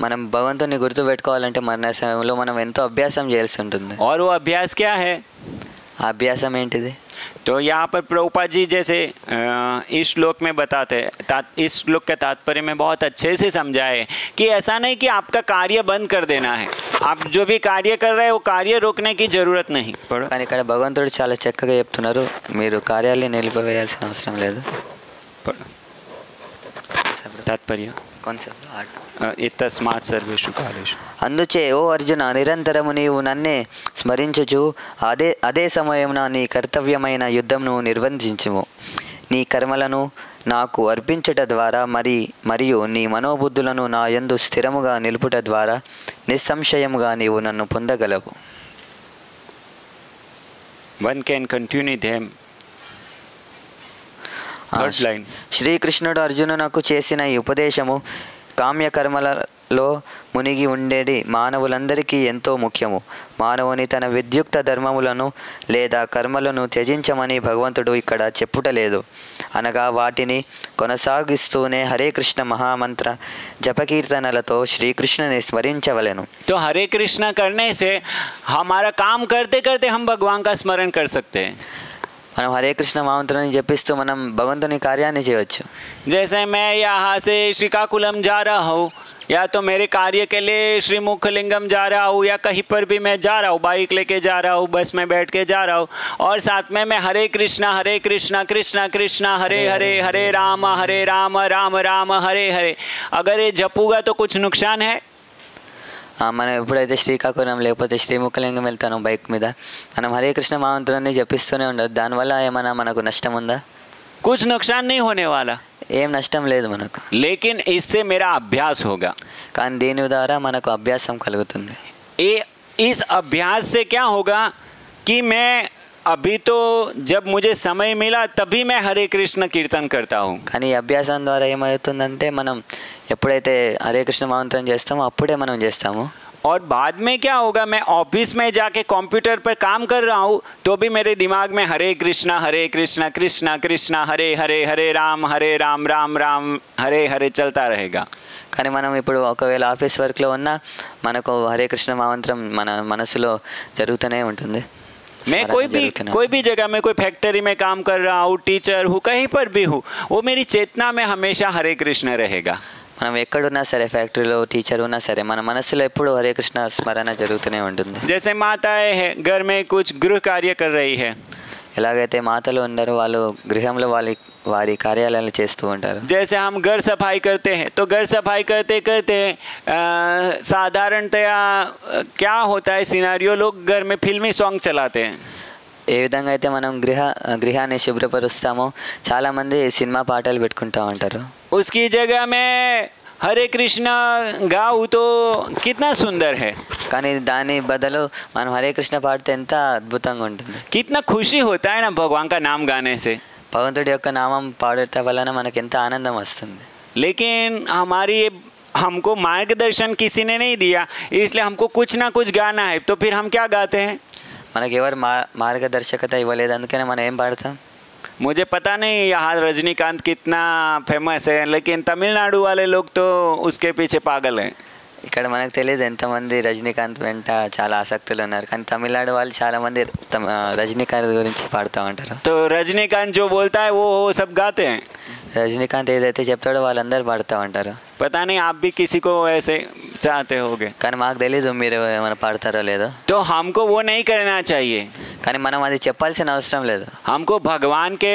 మనం భగవంతుని గుర్తుపెట్టుకోవాలంటే మరణ సమయంలో మనం ఎంతో అభ్యాసం చేయాల్సి ఉంటుంది. और वो अभ्यास क्या है? ఆ అభ్యాసం ఏంటిది? तो यहाँ पर प्रभुपाद जी जैसे इस श्लोक में बताते हैं, इस श्लोक के तात्पर्य में बहुत अच्छे से समझाए कि ऐसा नहीं कि आपका कार्य बंद कर देना है, आप जो भी कार्य कर रहे हैं वो कार्य रोकने की ज़रूरत नहीं. కానీ ఇక్కడ భగవంతుడు చాలా చక్కగా చెప్తున్నారు, మీరు కార్యాన్ని నిలిపివేయాల్సిన అవసరం లేదు. तात्पर्य तस्मात् सर्वेषु कालेषु. అందుచే ఓ అర్జున, నిరంతరము నీవు నన్నే స్మరించుచు అదే సమయమున నీ కర్తవ్యమైన యుద్ధమును నిర్వర్తించుము. నీ కర్మలను నాకు అర్పించుట ద్వారా మరియు నీ మనోబుద్ధులను నా యందు స్థిరముగా నిలుపుట ద్వారా నిస్సంశయముగా నీవు నన్ను పొందగలవు. One can continue them. శ్రీకృష్ణుడు అర్జునునకు చేసిన ఈ ఉపదేశము కామ్యకర్మలలో మునిగి ఉండేది మానవులందరికీ ఎంతో ముఖ్యము. మానవుని తన విద్యుక్త ధర్మములను లేదా కర్మలను త్యజించమని భగవంతుడు ఇక్కడ చెప్పుటలేదు, అనగా వాటిని కొనసాగిస్తూనే హరే కృష్ణ మహామంత్ర జపకీర్తనలతో శ్రీకృష్ణుని స్మరించవలెను. तो हरे कृष्ण करने से हमारा काम करते करते हम भगवान का स्मरण कर सकते हैं. మనం హరే కృష్ణ మహామంత్రాన్ని జపిస్తూ మనం భగవంతుని కార్యాన్ని చేయవచ్చు. जैसे मैं यहाँ से श्रीकाकुलम जा रहा हूँ, या तो मेरे कार्य के लिए श्रीमुखलिंगम जा रहा हूँ, या कहीं पर भी मैं जा रहा हूँ, बाइक लेके जा रहा हूँ, बस में बैठ के जा रहा हूँ, और साथ में मैं हरे कृष्णा कृष्णा कृष्णा हरे हरे हरे राम राम राम हरे हरे अगर ये जपूंगा तो कुछ नुकसान है? మనం ఎప్పుడైతే శ్రీకాకుళం లేకపోతే శ్రీముఖలింగం వెళ్తానో బైక్ మీద మనం హరే కృష్ణ మహామంత్రాన్ని జపిస్తూనే ఉండదు, దానివల్ల ఏమైనా మనకు నష్టం ఉందా? कुछ नुकसान नहीं होने वाला. ఏం నష్టం లేదు మనకు. लेकिन इससे मेरा अभ्यास होगा. కానీ దీని ద్వారా మనకు అభ్యాసం కలుగుతుంది. इस अभ्यास से क्या होगा कि मैं अभी तो जब मुझे समय मिला तभी मैं हरे कृष्ण कीर्तन करता हूँ. కానీ ఈ అభ్యాసం ద్వారా ఏమవుతుందంటే మనం ఎప్పుడైతే హరే కృష్ణ మంత్రం చేస్తామో అప్పుడే మనం చేస్తాము. और बाद में क्या होगा, मैं ऑफिस में जाके कंप्यूटर पर काम कर रहा हूँ तो भी मेरे दिमाग में हरे कृष्णा कृष्णा कृष्णा हरे हरे हरे राम राम राम हरे हरे चलता रहेगा. కానీ మనం ఇప్పుడు ఒకవేళ ఆఫీస్ వర్క్లో ఉన్నా మనకు హరే కృష్ణ మంత్రం మన మనసులో జరుగుతూనే ఉంటుంది. मैं कोई भी जगह में, कोई फैक्ट्री में काम कर रहा हूँ, टीचर हूँ, कहीं पर भी हूँ, वो मेरी चेतना में हमेशा हरे कृष्ण रहेगा. మనం ఎక్కడున్నా సరే, ఫ్యాక్టరీలో టీచర్ ఉన్నా సరే, మన మనసులో ఎప్పుడు హరే కృష్ణ స్మరణ జరుగుతూనే ఉంటుంది. जैसे माताएं हैं घर में कुछ गृह कार्य कर रही है, ఎలాగైతే మాతలు ఉన్నారో వాళ్ళు గృహంలో వారి కార్యాలయాలు చేస్తూ ఉంటారు. जैसे हम घर सफाई करते हैं तो घर सफाई करते करते साधारणतया क्या होता है सिनारियो, लोग घर में फिल्मी सॉन्ग चलाते हैं. ఏ విధంగా అయితే మనం గృహాన్ని శుభ్రపరుస్తామో చాలామంది సినిమా పాటలు పెట్టుకుంటూ ఉంటారు. उसकी जगह में हरे कृष्णा गाऊं तो कितना सुंदर है. కానీ దాని బదులు మనం హరే కృష్ణ పాడితే ఎంత అద్భుతంగా ఉంటుంది. कितना खुशी होता है ना भगवान का नाम गाने से. భగవంతుడి యొక్క నామం పాడటం వలన మనకు ఎంత ఆనందం వస్తుంది. लेकिन हमको मार्गदर्शन किसी ने नहीं दिया, इसलिए हमको कुछ ना कुछ गाना है, तो फिर हम क्या गाते हैं. మనకు ఎవరు మార్గదర్శకత ఇవ్వలేదు, అందుకనే మనం ఏం పాడతాం. मुझे पता नहीं यहाँ रजनीकांत कितना फेमस है, लेकिन तमिलनाडु वाले लोग तो उसके पीछे पागल हैं. ఇక్కడ మనకు తెలియదు ఎంతమంది రజనీకాంత్ వెంట చాలా ఆసక్తులు ఉన్నారు, కానీ తమిళనాడు వాళ్ళు చాలామంది రజనీకాంత్ గురించి పాడుతూ ఉంటారు. तो रजनीकांत जो बोलता है वो सब गाते हैं. రజనీకాంత్ ఏదైతే చెప్తాడో వాళ్ళందరూ పాడుతూ ఉంటారు. पता नहीं आप भी किसी को ऐसे चाहते होगे, కానీ మాకు తెలీదు మీరు ఏమైనా పాడతారో లేదో. तो हमको वो नहीं करना चाहिए. కానీ మనం అది చెప్పాల్సిన అవసరం లేదు. हमको भगवान के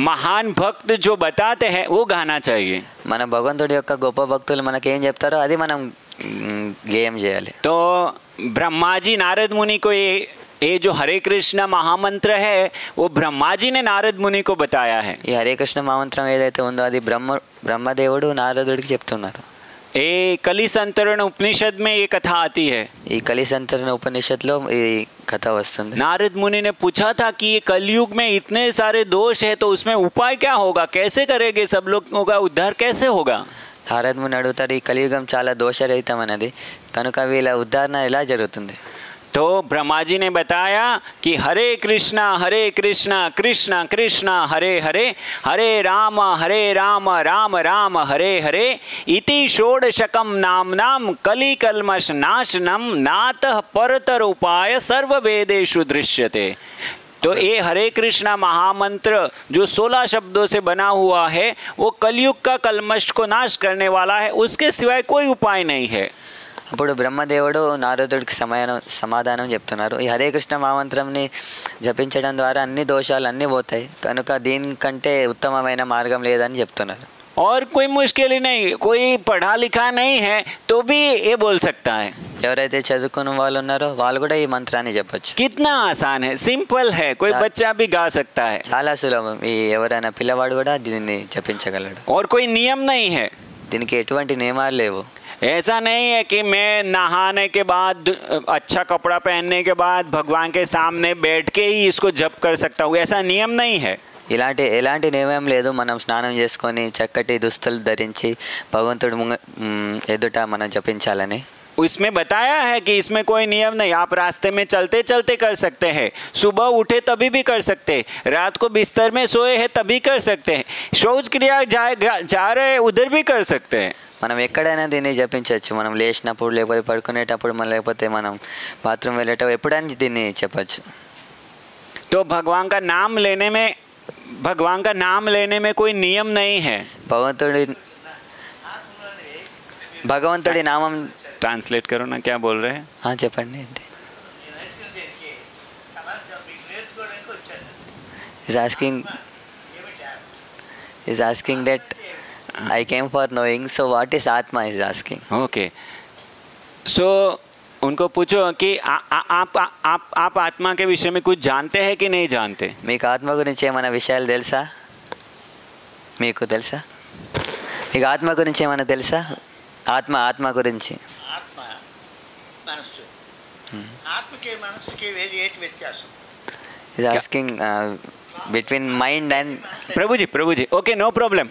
महान भक्त जो बताते हैं वो गाना चाहिए. మన భగవంతుడి యొక్క గొప్ప భక్తులు మనకి ఏం చెప్తారో అది మనం గేయం చేయాలి. तो ब्रह्मा जी नारद मुनि को ये जो हरे कृष्ण महामंत्र है वो ब्रह्मा जी ने नारद मुनि को बताया है. ఈ హరే కృష్ణ మహామంత్రం ఏదైతే ఉందో అది బ్రహ్మదేవుడు నారదుడికి చెప్తున్నారు. ये कली संतरण उपनिषद में ये कथा आती है. ఈ కలి సంతరణ ఉపనిషత్తులో ఈ కథ వస్తుంది. नारद मुनि ने पूछा था कि ये कलयुग में इतने सारे दोष है तो उसमें उपाय क्या होगा, कैसे करेंगे, सब लोगों का उद्धार कैसे होगा. నారద ముని అడుగుతారు, ఈ కలియుగం చాలా దోషరహితం అన్నది, కనుక వీళ్ళ ఉద్ధారణ ఎలా జరుగుతుంది. तो ब्रह्मा जी ने बताया कि हरे कृष्णा कृष्णा कृष्णा हरे हरे हरे राम राम राम हरे हरे इति षोडशकम नाम कली कल्मष नाशनम नातः परतर उपाय सर्व वेदेषु दृश्यते. तो ये हरे कृष्णा महामंत्र जो 16 शब्दों से बना हुआ है वो कलयुग का कल्मष को नाश करने वाला है, उसके सिवाय कोई उपाय नहीं है. అప్పుడు బ్రహ్మదేవుడు నారదుడికి సమాధానం చెప్తున్నారు. ఈ హరే కృష్ణ మహామంత్రంని జపించడం ద్వారా అన్ని దోషాలు అన్నీ పోతాయి, కనుక దీనికంటే ఉత్తమమైన మార్గం లేదని చెప్తున్నారు. और कोई मुश्किल ही नहीं, कोई पढ़ा लिखा नहीं है तो भी ये बोल सकता है. ఎవరైతే చదువుకున్న వాళ్ళు ఉన్నారో వాళ్ళు కూడా ఈ మంత్రాన్ని చెప్పొచ్చు. कितना आसान है, सिंपल है, कोई बच्चा भी गा सकता है. చాలా సులభం, ఈ ఎవరైనా పిల్లవాడు కూడా దీన్ని జపించగలడు. और कोई नियम नहीं है, దీనికి ఎటువంటి నియమాలు లేవు. ऐसा नहीं है कि मैं नहाने के बाद अच्छा कपड़ा पहनने के बाद भगवान के सामने बैठ के ही इसको जप कर सकता हूँ, ऐसा नियम नहीं है. ఎలాంటి నియమం లేదు. మనం స్నానం చేసుకొని చక్కటి దుస్తులు ధరించి భగవంతుడు ఎదుట మనం జపించాలని. इसमें बताया है कि इसमें कोई नियम नहीं, आप रास्ते में चलते चलते कर सकते हैं, सुबह उठे तभी भी कर सकते हैं, रात को बिस्तर में सोए हैं तभी कर सकते हैं, शौच क्रिया जा रहे उधर भी कर सकते हैं. మనం ఎక్కడైనా దీన్ని జపించవచ్చు. మనం లేచినప్పుడు, లేకపోతే పడుకునేటప్పుడు, లేకపోతే మనం బాత్రూమ్ వెళ్ళేటప్పుడు ఎప్పుడైనా దీన్ని చెప్పచ్చు. तो भगवान का नाम लेने में कोई नियम नहीं है. భగవంతుడి నామం ट्रांसलेट करो ना, क्या बोल रहे हैं. हाँ చెప్పండి. is asking that I came for knowing, so what is Atma is asking. Okay, so उनको पूछो कि आप आत्मा के विषय में कुछ जानते हैं कि नहीं जानते? మీకు ఆత్మ గురించి ఏమైనా విషయాలు తెలుసా? మీకు తెలుసా? మీకు ఆత్మ గురించి ఏమైనా తెలుసా? ఆత్మ గురించి. ఆత్మ మనస్సు, ఆత్మకి మనస్సుకి ఏంటి వ్యత్యాసం? Is asking between mind and. Prabhu ji okay no problem.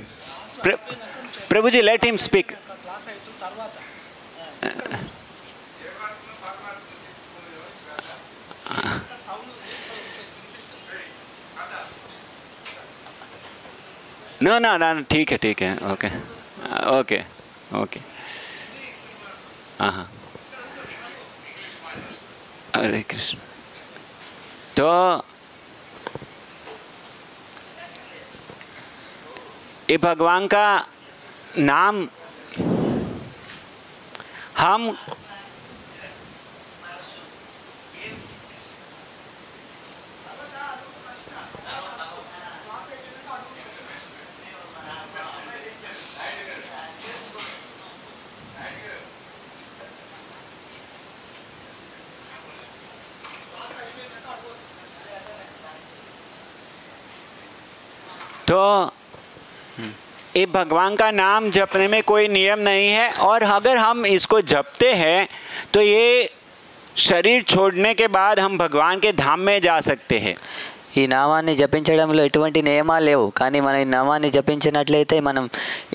Prabhu ji let him speak. Class అయిన తర్వాత No, ठीक है ओके हाँ हरे कृष्ण. तो ये भगवान का नाम हम तो ये भगवान का नाम जपने में कोई नियम नहीं है, और अगर हम इसको जपते हैं तो ये शरीर छोड़ने के बाद हम भगवान के धाम में जा सकते हैं. ఈ నామాన్ని జపించడంలో ఎటువంటి నియమాలు లేవు, కానీ మనం ఈ నామాన్ని జపించినట్లయితే మనం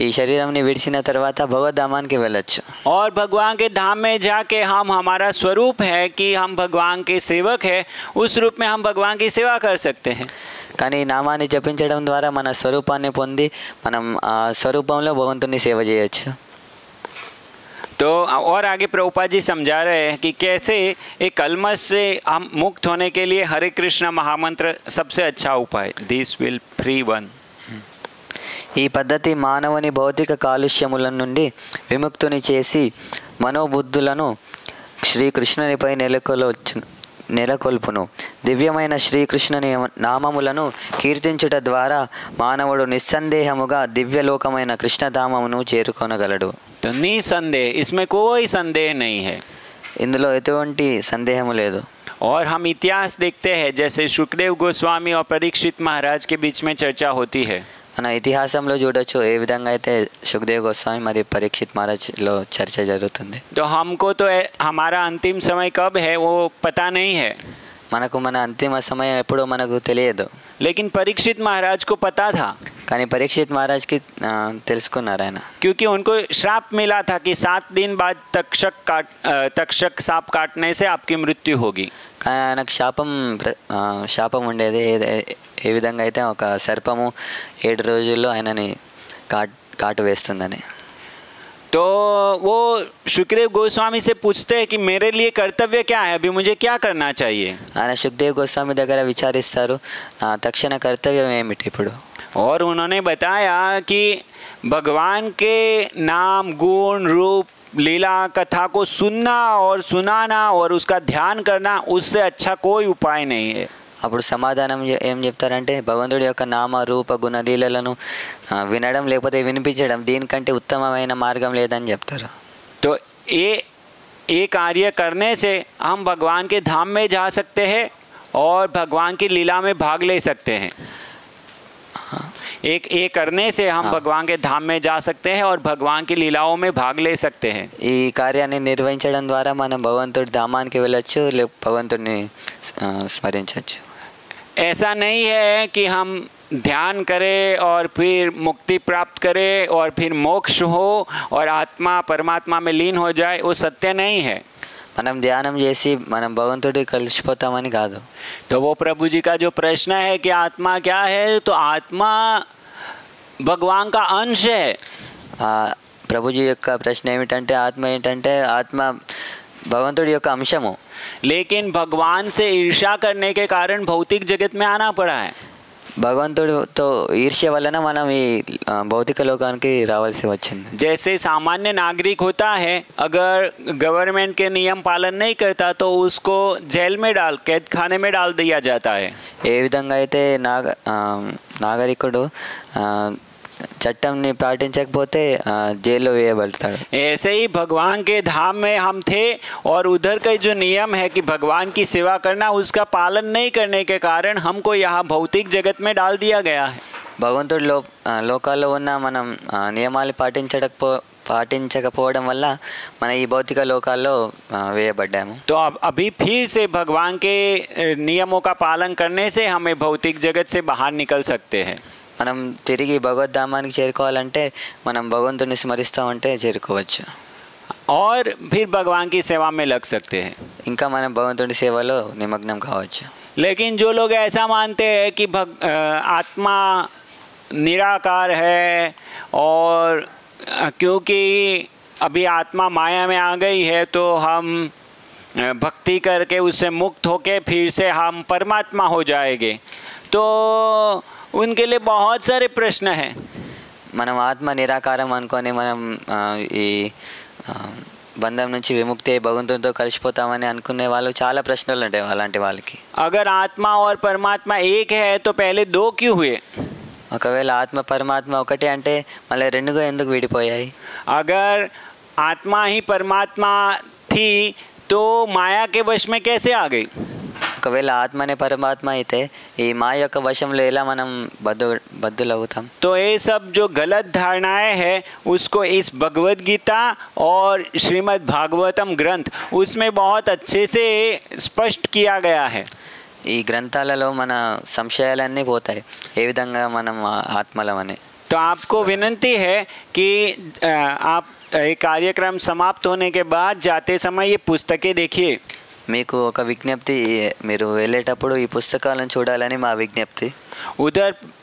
ఈ శరీరంని విడిచిన తర్వాత భగవద్ధామానికి వెళ్ళొచ్చు. और भगवान के धाम में जाके हम हमारा स्वरूप है कि हम भगवान के सेवक है, उस रूप में हम भगवान की सेवा कर सकते हैं. కానీ ఈ నామాన్ని జపించడం ద్వారా మన స్వరూపాన్ని పొంది మనం ఆ స్వరూపంలో భగవంతుని సేవ చేయొచ్చు. तो और आगे प्रभुपाद जी समझा रहे हैं कि कैसे एक कलमश से हम मुक्त होने के लिए हरे कृष्ण महामंत्र सबसे अच्छा उपाय. This will free one. ఈ పద్ధతి మానవుని భౌతిక కాలుష్యముల నుండి విముక్తుని చేసి మనోబుద్ధులను శ్రీకృష్ణునిపై నెలకొల్పును. దివ్యమైన శ్రీకృష్ణుని నామములను కీర్తించుట ద్వారా మానవుడు నిస్సందేహముగా దివ్యలోకమైన కృష్ణధామమును చేరుకొనగలడు. तो निसंदेह, इसमें कोई संदेह नहीं है. ఇందులో ఎటువంటి సందేహము లేదు. और हम इतिहास देखते हैं जैसे सुखदेव गोस्वामी और परीक्षित महाराज के बीच में चर्चा होती है. మన ఇతిహాసంలో చూడొచ్చు ఏ విధంగా అయితే సుఖదేవ్ గోస్వామి మరియు పరీక్షిత్ మహారాజ్లో చర్చ జరుగుతుంది. तो हमको तो हमारा अंतिम समय कब है वो पता नहीं है, మనకు మన అంతిమ సమయం ఎప్పుడో మనకు తెలియదు. लेकिन परीक्षित महाराज को पता था. కానీ పరీక్షిత్ మహారాజ్కి తెలుసుకున్నారు ఆయన. क्योंकि उनको श्राप मिला था कि 7 दिन बाद तक्षक सांप काटने से आपकी मृत्यु होगी. కానీ ఆయనకు శాపం ఉండేది. ఏ విధంగా అయితే ఒక సర్పము 7 రోజుల్లో ఆయనని కాటు వేస్తుందని. तो वो सुखदेव गोस्वामी से पूछते हैं कि मेरे लिए कर्तव्य क्या है, अभी मुझे क्या करना चाहिए. ఆయన సుఖదేవ్ గోస్వామి దగ్గర విచారిస్తారు, నా తక్షణ కర్తవ్యం ఏమిటి ఇప్పుడు. और उन्होंने बताया कि भगवान के नाम गुण रूप लीला कथा को सुनना और सुनाना और उसका ध्यान करना, उससे अच्छा कोई उपाय नहीं है. అప్పుడు సమాధానం ఏం చెప్తారంటే భగవంతుడి యొక్క నామ రూప గుణ లీలలను వినడం లేకపోతే వినిపించడం దీనికంటే ఉత్తమమైన మార్గం లేదని చెప్తారు. तो ये कार्य करने से हम भगवान के धाम में जा सकते हैं और भगवान की लीला में भाग ले सकते हैं. एक करने से हम भगवान के धाम में जा सकते हैं और भगवान की लीलाओं में भाग ले सकते हैं. ఈ కార్యాన్ని నిర్వహించడం ద్వారా మనం భగవంతుడి ధామానికి వెళ్ళొచ్చు, భగవంతుడిని స్మరించవచ్చు. ऐसा नहीं है कि हम ध्यान करें और फिर मुक्ति प्राप्त करें और फिर मोक्ष हो और आत्मा परमात्मा में लीन हो जाए, वो सत्य नहीं है. మనం ధ్యానం చేసి మనం భగవంతుడి కలిసిపోతామని కాదు. तो वो प्रभु जी का जो प्रश्न है कि आत्मा क्या है, तो आत्मा भगवान का अंश है. ప్రభుజీ యొక్క ప్రశ్న ఏమిటంటే ఆత్మ ఏంటంటే ఆత్మ భగవంతుడి యొక్క అంశము. लेकिन भगवान से ईर्ष्या करने के कारण भौतिक जगत में आना पड़ा है. భగవంతుడితో ఈర్ష్య వలన మనం ఈ భౌతిక లోకానికి రావాల్సి వచ్చింది. जैसे सामान्य नागरिक होता है, अगर गवर्नमेंट के नियम पालन नहीं करता तो उसको जेल में कैद खाने में डाल दिया जाता है. ఏ విధంగా అయితే నాగరికుడు చట్టంని పాటించకపోతే జైల్లో వేయబడతాడు. ऐसे ही भगवान के धाम में हम थे और उधर का जो नियम है कि भगवान की सेवा करना, उसका पालन नहीं करने के कारण हमको यहाँ भौतिक जगत में डाल दिया गया है. భగవంతుడు లోకాల్లో ఉన్న మనం నియమాలు పాటించకపోవడం వల్ల మన ఈ భౌతిక లోకాల్లో వేయబడ్డాము. तो अब अभी फिर से भगवान के नियमों का पालन करने से हमें भौतिक जगत से बाहर निकल सकते हैं. మనం తిరిగి భగవద్ధామానికి చేరుకోవాలంటే మనం భగవంతుని స్మరిస్తామంటే చేరుకోవచ్చు. और फिर भगवान की सेवा में लग सकते हैं. ఇంకా మనం భగవంతుడి సేవలో నిమగ్నం కావచ్చు. लेकिन जो लोग ऐसा मानते हैं कि आत्मा निराकार है और क्योंकि अभी आत्मा माया में आ गई है तो हम भक्ति करके उससे मुक्त होके फिर से हम परमात्मा हो जाएंगे, तो उनके लिए बहुत सारे प्रश्न हैं. మనం ఆత్మ నిరాకారం అనుకొని మనం ఈ బంధం నుంచి విముక్తి అయి భగవంతునితో కలిసిపోతామని అనుకునే వాళ్ళు చాలా ప్రశ్నలు ఉంటాయి అలాంటి వాళ్ళకి. अगर आत्मा और परमात्मा एक है तो पहले दो क्यों हुए? ఒకవేళ ఆత్మ పరమాత్మ ఒకటే అంటే మళ్ళీ రెండుగా ఎందుకు విడిపోయాయి? अगर आत्मा ही परमात्मा थी तो माया के वश में कैसे आ गई? ఒకవేళ ఆత్మనే పరమాత్మ అయితే ఈ మాయ యొక్క వశంలో ఎలా మనం బద్దులవుతాం? तो ये सब जो गलत धारणाएं हैं उसको इस भगवद गीता और श्रीमद् भागवतम ग्रंथ उसमें बहुत अच्छे से स्पष्ट किया गया है. ఈ గ్రంథాలలో మన సంశయాలన్నీ పోతాయి ఏ విధంగా మనం ఆత్మలమని. तो आपको विनती है कि आप ये कार्यक्रम समाप्त होने के बाद जाते समय ये पुस्तकें देखिए. మీకు ఒక విజ్ఞప్తి, మీరు వెళ్ళేటప్పుడు ఈ పుస్తకాలను చూడాలని మా విజ్ఞప్తి.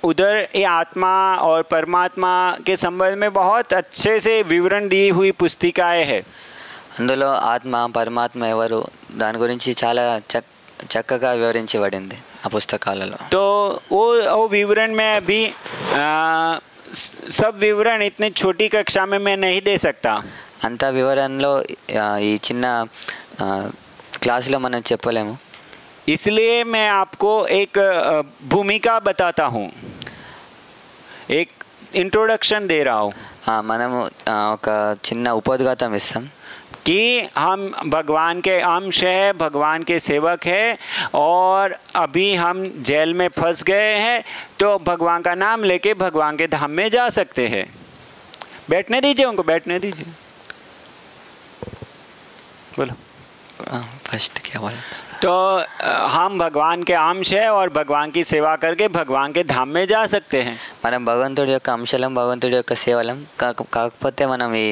उधर ये आत्मा और परमात्मा के संबंध में बहुत अच्छे से विवरण दी हुई पुस्तिकाएं हैं. అందులో ఆత్మ పరమాత్మ ఎవరు దాని గురించి చాలా చక్కగా వివరించబడింది ఆ పుస్తకాలలో. तो वो विवरण में अभी सब विवरण इतनी छोटी कक्षा में मैं नहीं दे सकता. అంత వివరణలో ఈ చిన్న క్లాసులో మనం చెప్పలేము. इसलिए मैं आपको एक भूमिका बताता हूँ, एक इंट्रोडक्शन दे रहा हूँ. మనము ఒక చిన్న ఉపోద్ఘాతం ఇస్తాం कि हम भगवान के अंश हैं, भगवान के सेवक हैं और अभी हम जेल में फंस गए हैं, तो भगवान का नाम लेके भगवान के धाम में जा सकते हैं. बैठने दीजिए उनको, बैठने दीजिए. बोलो. फर्स्ट क्या बोला? तो हम भगवान के अंश हैं और भगवान की सेवा करके भगवान के धाम में जा सकते हैं. మనం భగవంతుడి యొక్క అంశలం, భగవంతుడి యొక్క సేవలం. కాకపోతే మనం ఈ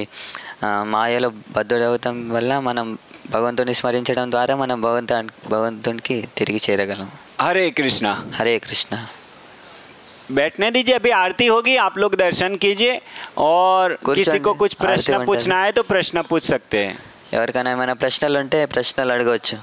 మాయలో బద్ధుడవటం వల్ల మనం భగవంతుని స్మరించడం ద్వారా మనం భగవంతునికి తిరిగి చేరగలం. हरे कृष्णा. హరే కృష్ణ. बैठने दीजिए, अभी आरती होगी, आप लोग दर्शन कीजिए और किसी को कुछ प्रश्न पूछना है तो प्रश्न पूछ सकते हैं. ఎవరికైనా ఏమైనా ప్రశ్నలు ఉంటే ప్రశ్నలు అడగవచ్చు.